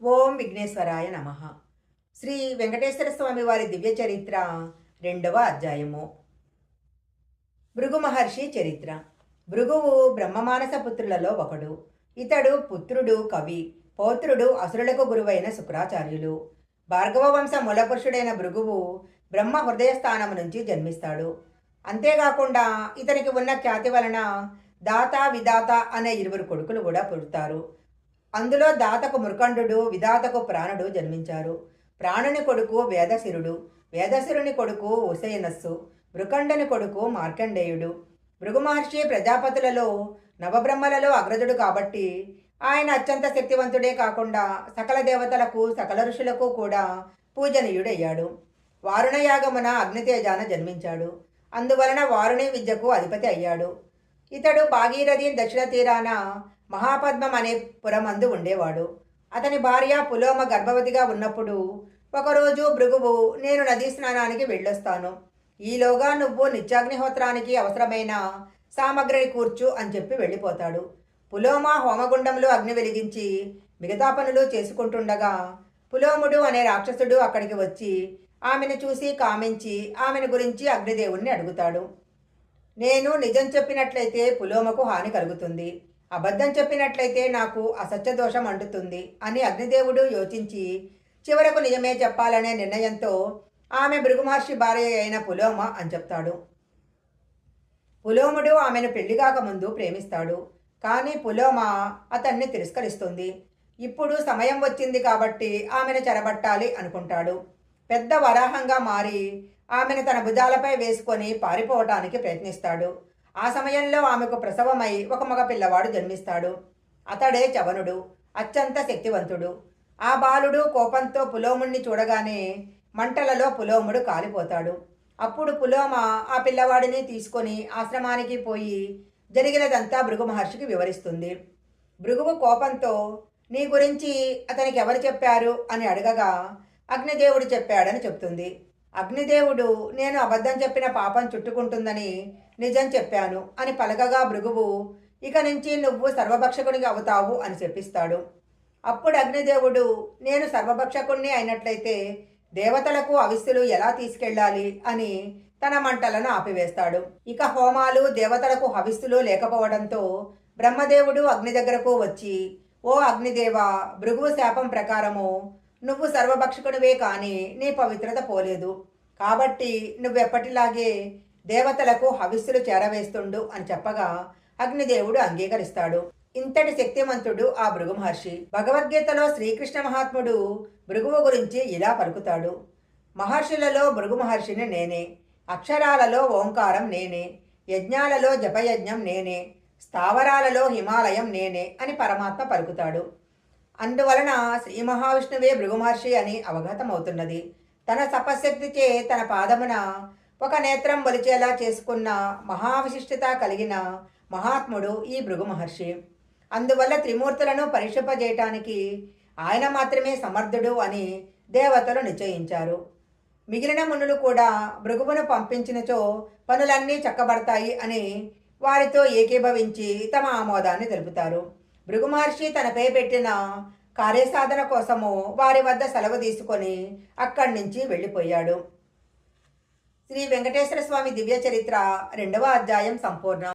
ఓం విఘ్నేశ్వరాయ నమ. శ్రీ వెంకటేశ్వర స్వామి వారి దివ్య చరిత్ర 2వ అధ్యాయము. భృగు మహర్షి చరిత్ర. భృగువు బ్రహ్మమానస పుత్రులలో ఒకడు. ఇతడు పుత్రుడు కవి, పౌత్రుడు అసురులకు గురువైన శుక్రాచార్యులు. భార్గవ వంశ మూలపురుషుడైన భృగువు బ్రహ్మ హృదయ స్థానం నుంచి జన్మిస్తాడు. అంతేకాకుండా ఇతనికి ఉన్న ఖ్యాతి వలన దాత విధాత అనే 2 కొడుకులు కూడా పుడతారు. అందులో దాతకు మృకండు, విధాతకు ప్రాణుడు జన్మించారు. ప్రాణుని కొడుకు వేదశిరుడు, వేదశిరుని కొడుకు ఉశయనస్సు, మృకండుని కొడుకు మార్కండేయుడు. భృగు మహర్షి ప్రజాపతులలో నవబ్రహ్మలలో అగ్రజుడు కాబట్టి ఆయన అత్యంత శక్తివంతుడే కాకుండా సకల దేవతలకు సకల ఋషులకు కూడా పూజనీయుడయ్యాడు. వారుణయాగమున అగ్నితేజాన జన్మించాడు. అందువలన వారుణి విద్యకు అధిపతి అయ్యాడు. ఇతడు భాగీరథి దక్షిణ తీరాన మహాపద్మం అనే పురమందు ఉండేవాడు. అతని భార్య పులోమ గర్భవతిగా ఉన్నప్పుడు ఒకరోజు భృగువు, నేను నదీ స్నానానికి వెళ్ళొస్తాను, ఈలోగా నువ్వు నిత్యాగ్నిహోత్రానికి అవసరమైన సామగ్రిని కూర్చు అని చెప్పి వెళ్ళిపోతాడు. పులోమ హోమగుండంలో అగ్ని వెలిగించి మిగతా పనులు చేసుకుంటుండగా పులోముడు అనే రాక్షసుడు అక్కడికి వచ్చి ఆమెను చూసి కామించి ఆమెను గురించి అగ్నిదేవుణ్ణి అడుగుతాడు. నేను నిజం చెప్పినట్లయితే పులోమకు హాని కలుగుతుంది, అబద్ధం చెప్పినట్లయితే నాకు అసత్య దోషం అంటుతుంది అని అగ్నిదేవుడు యోచించి చివరకు నిజమే చెప్పాలనే నిర్ణయంతో ఆమె భృగు మహర్షి భార్య అయిన పులోమ అని చెప్తాడు. పులోముడు ఆమెను పెళ్లిగాక ముందు ప్రేమిస్తాడు. కానీ పులోమ అతన్ని తిరస్కరిస్తుంది. ఇప్పుడు సమయం వచ్చింది కాబట్టి ఆమెను చెరబట్టాలి అనుకుంటాడు. పెద్ద వరాహంగా మారి ఆమెను తన భుజాలపై వేసుకొని పారిపోవటానికి ప్రయత్నిస్తాడు. ఆ సమయంలో ఆమెకు ప్రసవమై ఒక మగ పిల్లవాడు జన్మిస్తాడు. అతడే చవనుడు, అత్యంత శక్తివంతుడు. ఆ బాలుడు కోపంతో పులోముణ్ణి చూడగానే మంటలలో పులోముడు కాలిపోతాడు. అప్పుడు పులోమ ఆ పిల్లవాడిని తీసుకొని ఆశ్రమానికి పోయి జరిగినదంతా భృగు మహర్షికి వివరిస్తుంది. భృగువు కోపంతో, నీ గురించి అతనికి ఎవరు చెప్పారు అని అడగగా అగ్నిదేవుడు చెప్పాడని చెప్తుంది. అగ్నిదేవుడు, నేను అబద్ధం చెప్పిన పాపం చుట్టుకుంటుందని నిజం చెప్పాను అని పలకగా భృగువు, ఇక నుంచి నువ్వు సర్వభక్షకునిగా అవుతావు అని చెప్పిస్తాడు. అప్పుడు అగ్నిదేవుడు, నేను సర్వభక్షకుణ్ణి అయినట్లయితే దేవతలకు అవిస్సులు ఎలా తీసుకెళ్ళాలి అని తన మంటలను ఆపివేస్తాడు. ఇక హోమాలు దేవతలకు హవిస్సులు లేకపోవడంతో బ్రహ్మదేవుడు అగ్ని దగ్గరకు వచ్చి, ఓ అగ్నిదేవ, భృగువు శాపం ప్రకారము నువ్వు సర్వభక్షకునివే కానీ నీ పవిత్రత పోలేదు, కాబట్టి నువ్వెప్పటిలాగే దేవతలకు హవిస్సులు చేరవేస్తుండు అని చెప్పగా అగ్నిదేవుడు అంగీకరిస్తాడు. ఇంతటి శక్తిమంతుడు ఆ భృగు మహర్షి. భగవద్గీతలో శ్రీకృష్ణ మహాత్ముడు భృగువు గురించి ఇలా పలుకుతాడు. మహర్షులలో భృగు మహర్షిని నేనే, అక్షరాలలో ఓంకారం నేనే, యజ్ఞాలలో జపయజ్ఞం నేనే, స్థావరాలలో హిమాలయం నేనే అని పరమాత్మ పలుకుతాడు. అందువలన శ్రీ మహావిష్ణువే భృగు మహర్షి అని అవగతమవుతున్నది. తన తపశక్తిచే తన పాదమున ఒక నేత్రం బలిచేలా చేసుకున్న మహావిశిష్టత కలిగిన మహాత్ముడు ఈ భృగు మహర్షి. అందువల్ల త్రిమూర్తులను పరిశుభ్రజేయటానికి ఆయన మాత్రమే సమర్థుడు అని దేవతలు నిశ్చయించారు. మిగిలిన మునులు కూడా భృగువును పంపించినచో పనులన్నీ చక్కబడతాయి అని వారితో ఏకీభవించి తమ ఆమోదాన్ని తెలుపుతారు. భృగు మహర్షి తనపై పెట్టిన కార్యసాధన కోసము వారి వద్ద సెలవు తీసుకొని అక్కడి నుంచి వెళ్ళిపోయాడు. శ్రీ వెంకటేశ్వర స్వామి దివ్య చరిత్ర 2వ అధ్యాయం సంపూర్ణం.